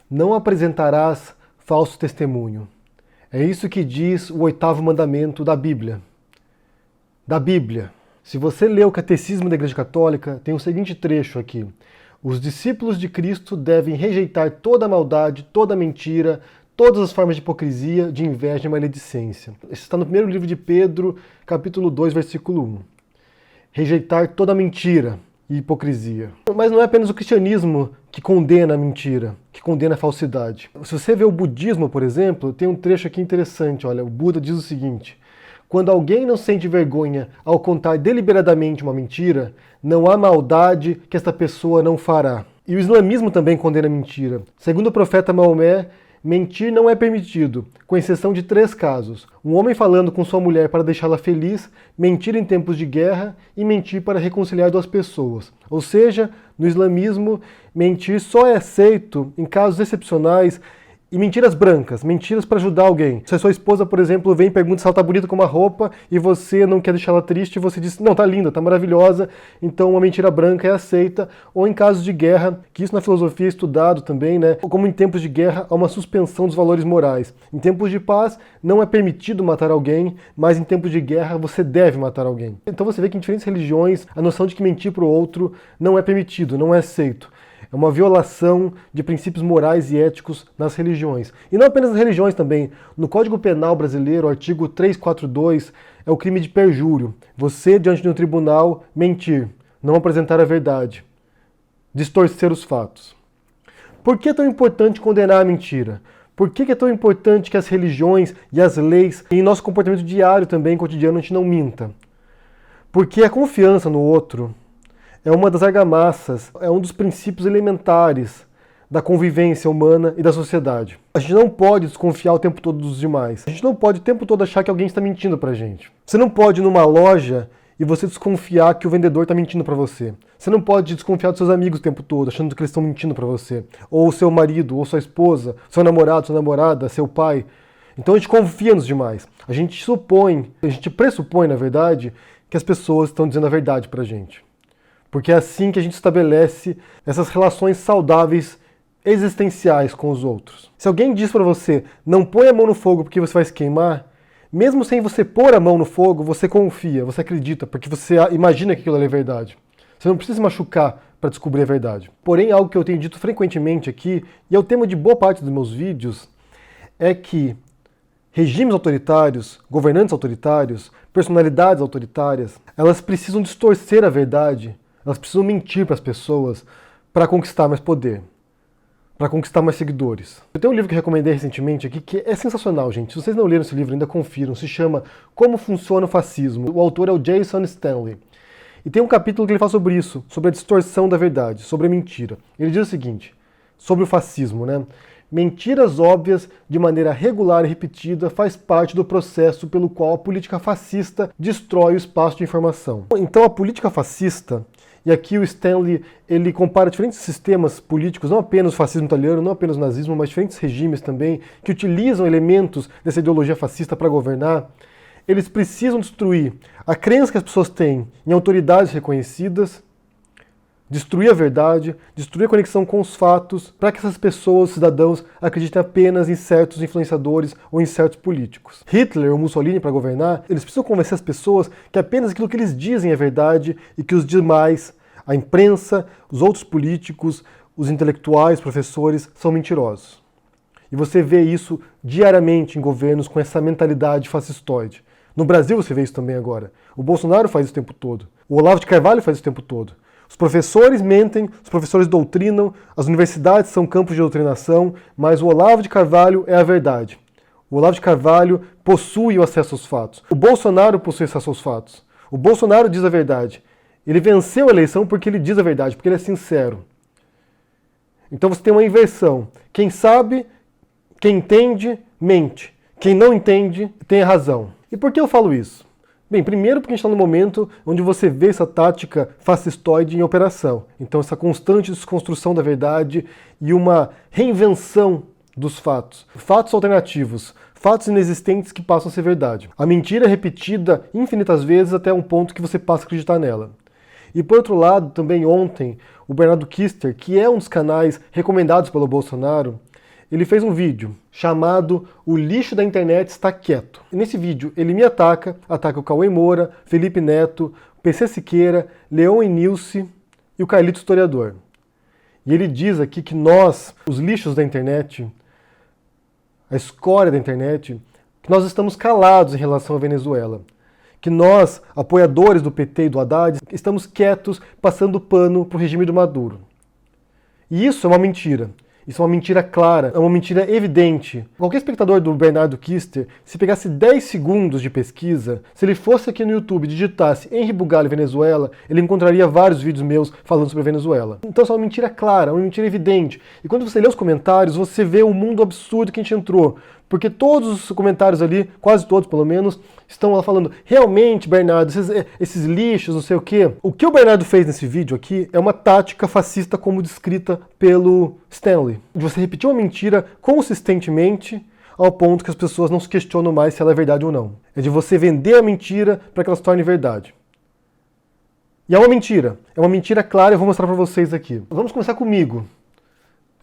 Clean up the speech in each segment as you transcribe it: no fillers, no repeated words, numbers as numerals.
não apresentarás falso testemunho. É isso que diz o 8º mandamento da Bíblia. Da Bíblia. Se você lê o Catecismo da Igreja Católica, tem o seguinte trecho aqui. Os discípulos de Cristo devem rejeitar toda a maldade, toda a mentira, todas as formas de hipocrisia, de inveja e maledicência. Isso está no primeiro livro de Pedro, capítulo 2, versículo 1. Rejeitar toda a mentira e hipocrisia. Mas não é apenas o cristianismo que condena a mentira, que condena a falsidade. Se você vê o budismo, por exemplo, tem um trecho aqui interessante. Olha, o Buda diz o seguinte: quando alguém não sente vergonha ao contar deliberadamente uma mentira, não há maldade que esta pessoa não fará. E o islamismo também condena a mentira. Segundo o profeta Maomé, mentir não é permitido, com exceção de 3 casos. Um homem falando com sua mulher para deixá-la feliz, mentir em tempos de guerra e mentir para reconciliar 2 pessoas. Ou seja, no islamismo, mentir só é aceito em casos excepcionais e mentiras brancas, mentiras para ajudar alguém. Se a sua esposa, por exemplo, vem e pergunta se ela tá bonita com uma roupa e você não quer deixar ela triste e você diz, não, tá linda, tá maravilhosa, então uma mentira branca é aceita. Ou em casos de guerra, que isso na filosofia é estudado também, né? Como em tempos de guerra há uma suspensão dos valores morais. Em tempos de paz não é permitido matar alguém, mas em tempos de guerra você deve matar alguém. Então você vê que em diferentes religiões a noção de que mentir para o outro não é permitido, não é aceito. É uma violação de princípios morais e éticos nas religiões. E não apenas nas religiões também. No Código Penal brasileiro, o artigo 342, é o crime de perjúrio. Você, diante de um tribunal, mentir, não apresentar a verdade, distorcer os fatos. Por que é tão importante condenar a mentira? Por que é tão importante que as religiões e as leis, e em nosso comportamento diário também, cotidiano, a gente não minta? Porque a confiança no outro é uma das argamassas, é um dos princípios elementares da convivência humana e da sociedade. A gente não pode desconfiar o tempo todo dos demais. A gente não pode o tempo todo achar que alguém está mentindo pra gente. Você não pode ir numa loja e você desconfiar que o vendedor está mentindo pra você. Você não pode desconfiar dos seus amigos o tempo todo, achando que eles estão mentindo pra você. Ou seu marido, ou sua esposa, seu namorado, sua namorada, seu pai. Então a gente confia nos demais. A gente pressupõe, na verdade, que as pessoas estão dizendo a verdade pra gente. Porque é assim que a gente estabelece essas relações saudáveis existenciais com os outros. Se alguém diz para você, não põe a mão no fogo porque você vai se queimar, mesmo sem você pôr a mão no fogo, você confia, você acredita, porque você imagina que aquilo é verdade. Você não precisa se machucar para descobrir a verdade. Porém, algo que eu tenho dito frequentemente aqui, e é o tema de boa parte dos meus vídeos, é que regimes autoritários, governantes autoritários, personalidades autoritárias, elas precisam distorcer a verdade. Elas precisam mentir para as pessoas para conquistar mais poder, para conquistar mais seguidores. Eu tenho um livro que eu recomendei recentemente aqui que é sensacional, gente. Se vocês não leram esse livro ainda, confiram. Se chama Como Funciona o Fascismo. O autor é o Jason Stanley. E tem um capítulo que ele fala sobre isso, sobre a distorção da verdade, sobre a mentira. Ele diz o seguinte, sobre o fascismo, né? Mentiras óbvias de maneira regular e repetida faz parte do processo pelo qual a política fascista destrói o espaço de informação. Então a política fascista, e aqui o Stanley ele compara diferentes sistemas políticos, não apenas o fascismo italiano, não apenas o nazismo, mas diferentes regimes também, que utilizam elementos dessa ideologia fascista para governar. Eles precisam destruir a crença que as pessoas têm em autoridades reconhecidas, destruir a verdade, destruir a conexão com os fatos, para que essas pessoas, cidadãos, acreditem apenas em certos influenciadores ou em certos políticos. Hitler ou Mussolini, para governar, eles precisam convencer as pessoas que apenas aquilo que eles dizem é verdade e que os demais, a imprensa, os outros políticos, os intelectuais, professores, são mentirosos. E você vê isso diariamente em governos com essa mentalidade fascistoide. No Brasil você vê isso também agora. O Bolsonaro faz isso o tempo todo. O Olavo de Carvalho faz isso o tempo todo. Os professores mentem, os professores doutrinam, as universidades são campos de doutrinação, mas o Olavo de Carvalho é a verdade. O Olavo de Carvalho possui o acesso aos fatos. O Bolsonaro possui acesso aos fatos. O Bolsonaro diz a verdade. Ele venceu a eleição porque ele diz a verdade, porque ele é sincero. Então você tem uma inversão. Quem sabe, quem entende, mente. Quem não entende, tem razão. E por que eu falo isso? Bem, primeiro porque a gente está no momento onde você vê essa tática fascistoide em operação. Então essa constante desconstrução da verdade e uma reinvenção dos fatos. Fatos alternativos, fatos inexistentes que passam a ser verdade. A mentira é repetida infinitas vezes até um ponto que você passa a acreditar nela. E por outro lado, também ontem, o Bernardo Kister, que é um dos canais recomendados pelo Bolsonaro, ele fez um vídeo chamado O Lixo da Internet Está Quieto. E nesse vídeo ele me ataca o Cauê Moura, Felipe Neto, PC Siqueira, Leon e Nilce e o Carlito Historiador. E ele diz aqui que nós, os lixos da internet, a escória da internet, que nós estamos calados em relação à Venezuela. Que nós, apoiadores do PT e do Haddad, estamos quietos, passando pano para o regime do Maduro. E isso é uma mentira. Isso é uma mentira clara, é uma mentira evidente. Qualquer espectador do Bernardo Kister, se pegasse 10 segundos de pesquisa, se ele fosse aqui no YouTube e digitasse Henri Bugalho Venezuela, ele encontraria vários vídeos meus falando sobre a Venezuela. Então isso é uma mentira clara, uma mentira evidente. E quando você lê os comentários, você vê o mundo absurdo que a gente entrou. Porque todos os comentários ali, quase todos pelo menos, estão lá falando, realmente, Bernardo, esses lixos, não sei o quê. O que o Bernardo fez nesse vídeo aqui é uma tática fascista como descrita pelo Stanley. De você repetir uma mentira consistentemente ao ponto que as pessoas não se questionam mais se ela é verdade ou não. É de você vender a mentira para que ela se torne verdade. E é uma mentira clara, eu vou mostrar para vocês aqui. Vamos começar comigo,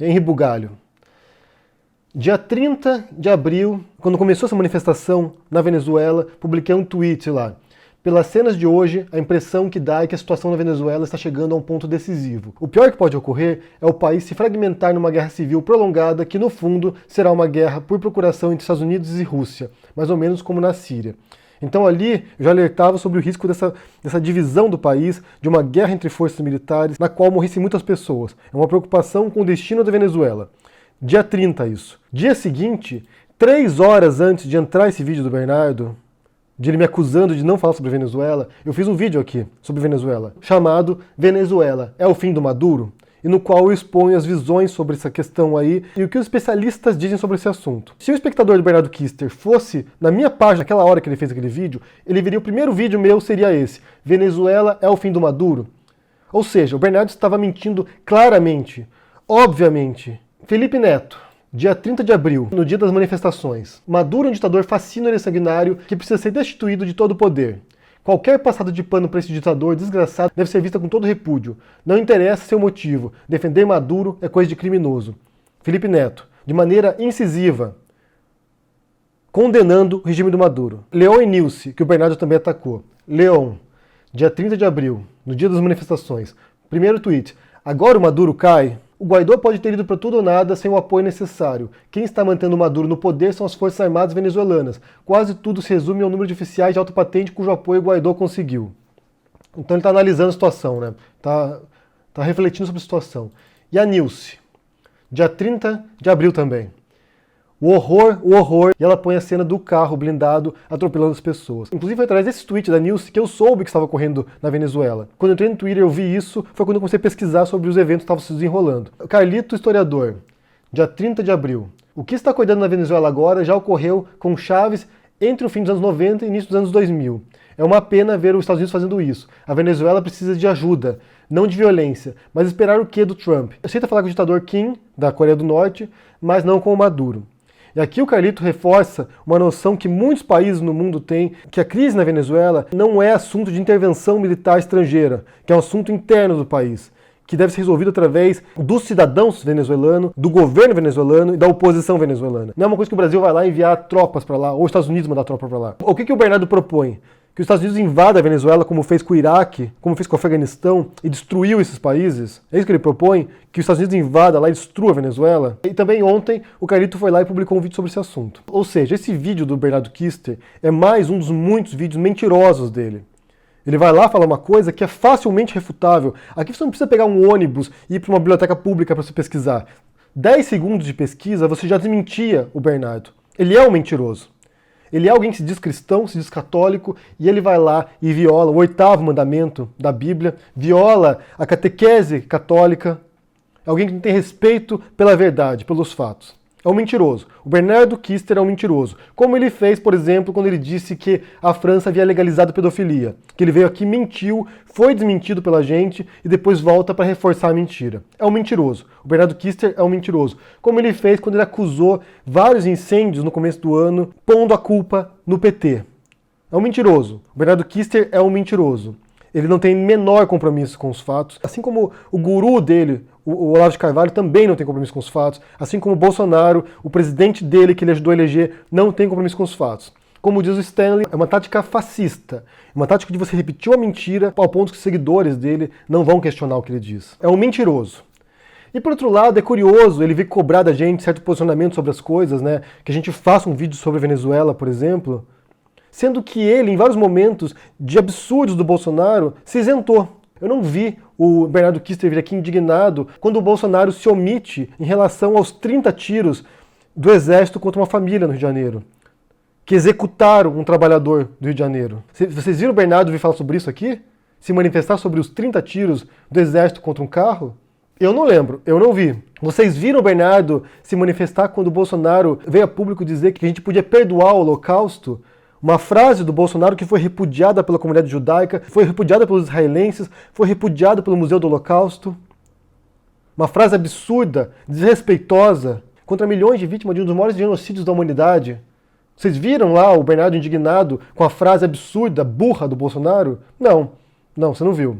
Henri Bugalho. Dia 30 de abril, quando começou essa manifestação na Venezuela, publiquei um tweet lá. Pelas cenas de hoje, a impressão que dá é que a situação na Venezuela está chegando a um ponto decisivo. O pior que pode ocorrer é o país se fragmentar numa guerra civil prolongada que, no fundo, será uma guerra por procuração entre Estados Unidos e Rússia, mais ou menos como na Síria. Então ali eu já alertava sobre o risco dessa divisão do país, de uma guerra entre forças militares, na qual morressem muitas pessoas. É uma preocupação com o destino da Venezuela. Dia 30 isso. Dia seguinte, 3 horas antes de entrar esse vídeo do Bernardo, de ele me acusando de não falar sobre Venezuela, eu fiz um vídeo aqui sobre Venezuela, chamado Venezuela é o fim do Maduro? E no qual eu exponho as visões sobre essa questão aí e o que os especialistas dizem sobre esse assunto. Se o espectador do Bernardo Kister fosse na minha página, naquela hora que ele fez aquele vídeo, ele veria o primeiro vídeo meu seria esse, Venezuela é o fim do Maduro? Ou seja, o Bernardo estava mentindo claramente, obviamente. Felipe Neto, dia 30 de abril, no dia das manifestações. Maduro é um ditador fascínio e sanguinário que precisa ser destituído de todo o poder. Qualquer passada de pano para esse ditador desgraçado deve ser vista com todo repúdio. Não interessa seu motivo. Defender Maduro é coisa de criminoso. Felipe Neto, de maneira incisiva, condenando o regime do Maduro. Leon e Nilce, que o Bernardo também atacou. Leon, dia 30 de abril, no dia das manifestações. Primeiro tweet. Agora o Maduro cai? O Guaidó pode ter ido para tudo ou nada sem o apoio necessário. Quem está mantendo o Maduro no poder são as Forças Armadas venezuelanas. Quase tudo se resume ao número de oficiais de alta patente cujo apoio o Guaidó conseguiu. Então ele está analisando a situação, né? Tá refletindo sobre a situação. E a Nilce, dia 30 de abril também. O horror, e ela põe a cena do carro blindado atropelando as pessoas. Inclusive foi através desse tweet da Nilce que eu soube que estava ocorrendo na Venezuela. Quando eu entrei no Twitter eu vi isso, foi quando eu comecei a pesquisar sobre os eventos que estavam se desenrolando. Carlito Historiador, dia 30 de abril. O que está ocorrendo na Venezuela agora já ocorreu com Chávez entre o fim dos anos 90 e início dos anos 2000. É uma pena ver os Estados Unidos fazendo isso. A Venezuela precisa de ajuda, não de violência. Mas esperar o quê do Trump? Aceita falar com o ditador Kim, da Coreia do Norte, mas não com o Maduro. E aqui o Carlito reforça uma noção que muitos países no mundo têm, que a crise na Venezuela não é assunto de intervenção militar estrangeira, que é um assunto interno do país, que deve ser resolvido através dos cidadãos venezuelanos, do governo venezuelano e da oposição venezuelana. Não é uma coisa que o Brasil vai lá enviar tropas para lá, ou os Estados Unidos mandar tropas para lá. O que o Bernardo propõe? Que os Estados Unidos invadam a Venezuela como fez com o Iraque, como fez com o Afeganistão, e destruiu esses países? É isso que ele propõe? Que os Estados Unidos invadam lá e destruam a Venezuela? E também ontem o Carlito foi lá e publicou um vídeo sobre esse assunto. Ou seja, esse vídeo do Bernardo Kister é mais um dos muitos vídeos mentirosos dele. Ele vai lá falar uma coisa que é facilmente refutável. Aqui você não precisa pegar um ônibus e ir para uma biblioteca pública para você pesquisar. 10 segundos de pesquisa você já desmentia o Bernardo. Ele é um mentiroso. Ele é alguém que se diz cristão, se diz católico, e ele vai lá e viola o 8º mandamento da Bíblia, viola a catequese católica. É alguém que não tem respeito pela verdade, pelos fatos. É um mentiroso. O Bernardo Kister é um mentiroso. Como ele fez, por exemplo, quando ele disse que a França havia legalizado a pedofilia. Que ele veio aqui, mentiu, foi desmentido pela gente e depois volta para reforçar a mentira. É um mentiroso. O Bernardo Kister é um mentiroso. Como ele fez quando ele acusou vários incêndios no começo do ano, pondo a culpa no PT. É um mentiroso. O Bernardo Kister é um mentiroso. Ele não tem menor compromisso com os fatos, assim como o guru dele, o Olavo de Carvalho, também não tem compromisso com os fatos, assim como o Bolsonaro, o presidente dele que ele ajudou a eleger, não tem compromisso com os fatos. Como diz o Stanley, é uma tática fascista, uma tática de você repetir uma mentira ao ponto que os seguidores dele não vão questionar o que ele diz. É um mentiroso. E por outro lado, é curioso ele vir cobrar da gente certo posicionamento sobre as coisas, né? Que a gente faça um vídeo sobre a Venezuela, por exemplo, sendo que ele, em vários momentos de absurdos do Bolsonaro, se isentou. Eu não vi o Bernardo Kister vir aqui indignado quando o Bolsonaro se omite em relação aos 30 tiros do Exército contra uma família no Rio de Janeiro, que executaram um trabalhador do Rio de Janeiro. Vocês viram o Bernardo vir falar sobre isso aqui? Se manifestar sobre os 30 tiros do Exército contra um carro? Eu não lembro, eu não vi. Vocês viram o Bernardo se manifestar quando o Bolsonaro veio a público dizer que a gente podia perdoar o Holocausto? Uma frase do Bolsonaro que foi repudiada pela comunidade judaica, foi repudiada pelos israelenses, foi repudiada pelo Museu do Holocausto. Uma frase absurda, desrespeitosa, contra milhões de vítimas de um dos maiores genocídios da humanidade. Vocês viram lá o Bernardo indignado com a frase absurda, burra do Bolsonaro? Não, você não viu.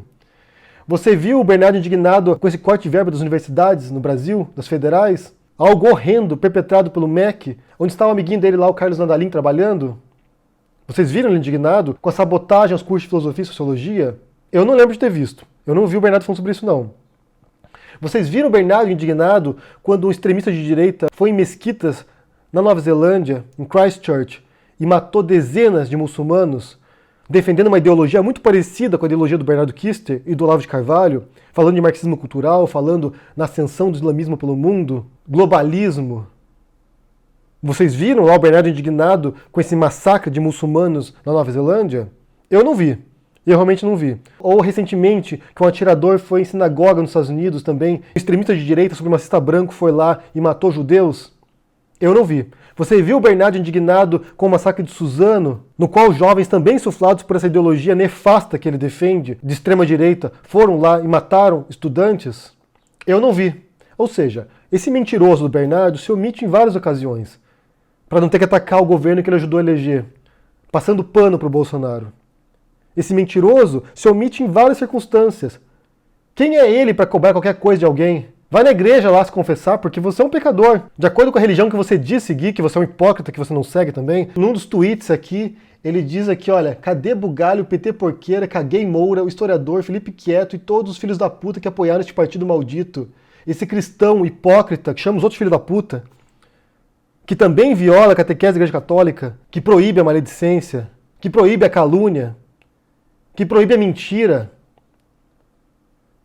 Você viu o Bernardo indignado com esse corte de verba das universidades no Brasil, das federais? Algo horrendo perpetrado pelo MEC, onde está o amiguinho dele lá, o Carlos Nandalim, trabalhando? Vocês viram ele indignado com a sabotagem aos cursos de filosofia e sociologia? Eu não lembro de ter visto. Eu não vi o Bernardo falando sobre isso, não. Vocês viram o Bernardo indignado quando um extremista de direita foi em mesquitas na Nova Zelândia, em Christchurch, e matou dezenas de muçulmanos, defendendo uma ideologia muito parecida com a ideologia do Bernardo Kister e do Olavo de Carvalho, falando de marxismo cultural, falando na ascensão do islamismo pelo mundo, globalismo? Vocês viram lá o Bernardo indignado com esse massacre de muçulmanos na Nova Zelândia? Eu não vi. Eu realmente não vi. Ou recentemente, que um atirador foi em sinagoga nos Estados Unidos também, um extremista de direita supremacista branco foi lá e matou judeus? Eu não vi. Você viu o Bernardo indignado com o massacre de Suzano, no qual jovens também insuflados por essa ideologia nefasta que ele defende, de extrema direita, foram lá e mataram estudantes? Eu não vi. Ou seja, esse mentiroso do Bernardo se omite em várias ocasiões, para não ter que atacar o governo que ele ajudou a eleger, passando pano para o Bolsonaro. Esse mentiroso se omite em várias circunstâncias. Quem é ele para cobrar qualquer coisa de alguém? Vai na igreja lá se confessar, porque você é um pecador. De acordo com a religião que você diz seguir, que você é um hipócrita, que você não segue também. Num dos tweets aqui, ele diz aqui, olha, cadê Bugalho, PT Porqueira, Caguei Moura, o historiador, Felipe Quieto e todos os filhos da puta que apoiaram este partido maldito? Esse cristão hipócrita que chama os outros filhos da puta, que também viola a catequese da Igreja Católica, que proíbe a maledicência, que proíbe a calúnia, que proíbe a mentira.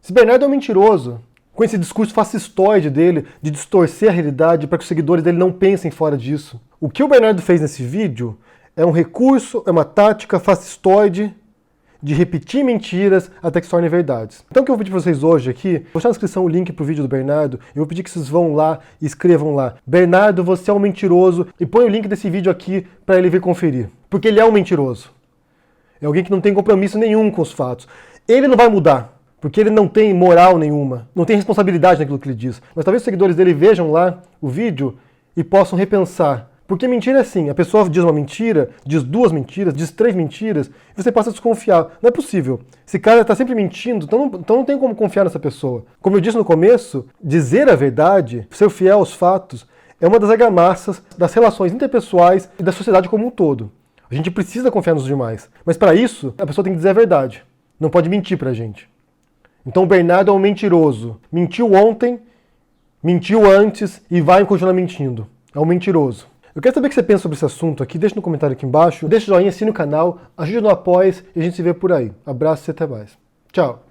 Esse Bernardo é um mentiroso, com esse discurso fascistoide dele, de distorcer a realidade para que os seguidores dele não pensem fora disso. O que o Bernardo fez nesse vídeo é um recurso, é uma tática fascistoide de repetir mentiras até que se tornem verdades. Então o que eu vou pedir para vocês hoje aqui, vou deixar na descrição o link para o vídeo do Bernardo, eu vou pedir que vocês vão lá e escrevam lá, Bernardo, você é um mentiroso, e põe o link desse vídeo aqui para ele vir conferir. Porque ele é um mentiroso. É alguém que não tem compromisso nenhum com os fatos. Ele não vai mudar, porque ele não tem moral nenhuma, não tem responsabilidade naquilo que ele diz. Mas talvez os seguidores dele vejam lá o vídeo e possam repensar. Porque mentira é assim, a pessoa diz uma mentira, diz duas mentiras, diz três mentiras, e você passa a desconfiar. Não é possível. Esse cara está sempre mentindo, então não tem como confiar nessa pessoa. Como eu disse no começo, dizer a verdade, ser fiel aos fatos, é uma das argamassas das relações interpessoais e da sociedade como um todo. A gente precisa confiar nos demais. Mas para isso, a pessoa tem que dizer a verdade. Não pode mentir pra gente. Então o Bernardo é um mentiroso. Mentiu ontem, mentiu antes e vai continuar mentindo. É um mentiroso. Eu quero saber o que você pensa sobre esse assunto aqui. Deixa no comentário aqui embaixo. Deixa o joinha, assine o canal, ajude no apoia e a gente se vê por aí. Abraço e até mais. Tchau.